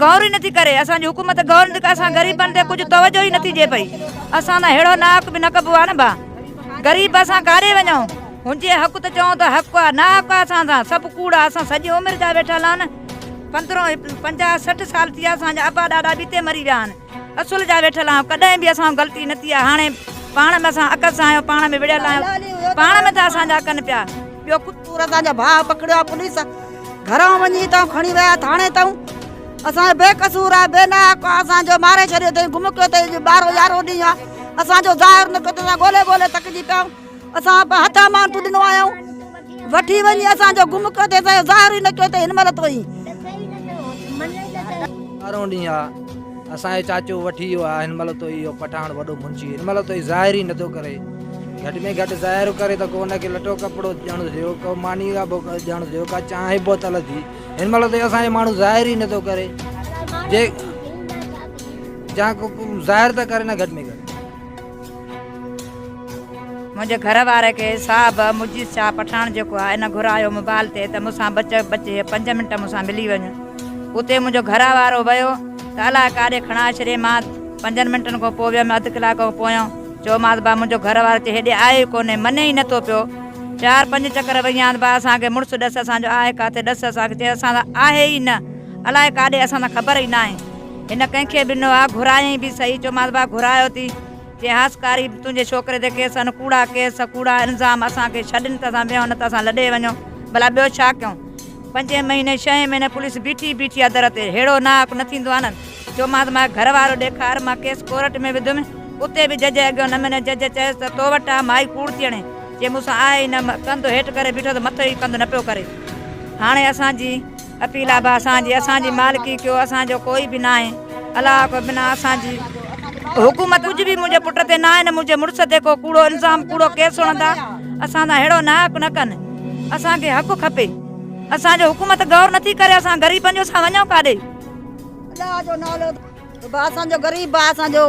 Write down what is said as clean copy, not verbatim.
गौर ही नथी करे, असांजी हुकूमत गौर नथी करे, असां गरीबनि ते कुझु तवजो ई नथी ॾिए पई। असां त अहिड़ो नाहक बि न कबो आहे न भा, गरीब असां काॾे वञूं, हुनजे हक़ त चऊं त हक़ आहे, ना हक़ आहे असां सां, सभु कूड़ आहे। असां सॼी उमिरि जा वेठल आहिनि, 50-60 साल थी विया, असांजा अबा ॾाॾा बि हिते मरी विया आहिनि, असुल जा वेठल आहियूं, कॾहिं बि असां ग़लती न थी आहे। हाणे पाण में असां अक सां आहियूं, पाण में विढ़ियल आहियूं, पाण में था असांजा कनि पिया। ॿियो कुतूर असांजा भाउ पकड़ियो पुलिस, घरों वञी अथऊं खणी विया थाणे अथऊं, असांजो बेकसूर आहे, बेनाहक आहे, असांजो मारे छॾियो अथई, गुम कयो अथई, 12-11 ॾींहं आहे, असांजो ज़ाहिर न कयो अथई, ॻोल्हे ॻोल्हे थकिजी पिया, असां हथां मां तूं ॾिनो आहियूं, वठी वञी असांजो गुम कयो अथई, असांजो ज़ाहिर ई न कयो अथई, हिन महिल तो ई 12 ॾींहं आहे असांजो चाचो वठी वियो आहे, हिन महिल तो इहो पठाण वॾो मुंशी, हिन महिल तो ज़ाहिर ई नथो करे, घटि में घटि ज़ाहिर करे त को हुनखे लटो कपिड़ो ॾियणु थियो, को मानी का ॾियणु थियो, का चांहि बोतल थी, हिन महिल ताईं असांजो माण्हू ज़ाहिर ई नथो करे, जे जा को ज़ाहिर त करे न घटि में घटि। मुंहिंजे घर वारे खे साहब मुजीद शाह पठाण जेको आहे इन घुरायो मोबाइल ते त मूंसां बचे 5 मिंट मूंसां मिली वञ, उते मुंहिंजो घर वारो वियो त अलाए काॾे खणा छॾे, मां 5 मिंटनि खां पोइ वियमि, अधु कलाक खां पोइ चयोमांसि भाउ मुंहिंजो घर वारो चए हेॾे आहे कोन्हे, मने ई नथो पियो, 4-5 चकर वई आहियां, भाउ असांखे मुड़ुसु ॾस असांजो आहे काथे, ॾस असांखे चए असां त आहे ई न, अलाए काॾे असां त ख़बर ई न आहे। हिन कंहिंखे बि ॾिनो आहे, घुरायईं बि सही, चयोमांसि भाउ घुरायो थी, चए हासकारी तुंहिंजे छोकिरे ते केस आहिनि, कूड़ा केस, कूड़ा इल्ज़ाम, असांखे छॾनि त असां वियूं, न त असां लॾे वञूं, भला ॿियो छा कयूं। 5 महीने 6 महीने पुलिस बीठी आहे दर ते, अहिड़ो नाहक न थींदो आहे न। चयोमांसि मां घर वारो ॾेखार, मां केस कोर्ट में विधुमि, उते बि जज अॻियो न मञे, जज चयसि त तो वटि आहे, माई कूड़ थी हणे, चए मूंसां आहे ई न, कंधो हेठि करे बीठो त मथो ई कंधु न पियो करे। हाणे असांजी अपील आहे, असांजी मालिकी कयो, असांजो कोई बि न आहे, अलाह खां बिना असांजी हुकूमत कुझु बि मुंहिंजे पुट ते न आहे न, मुंहिंजे मुड़ुस ते को कूड़ो इल्ज़ाम कूड़ो केस हणंदा, असां त अहिड़ो नाहक न कनि, असांखे हक़ खपे, असांजो हुकूमत गौर नथी करे, असां ग़रीबनि जो असां वञूं काॾे। असांजो नालो असांजो ग़रीब आहे, असांजो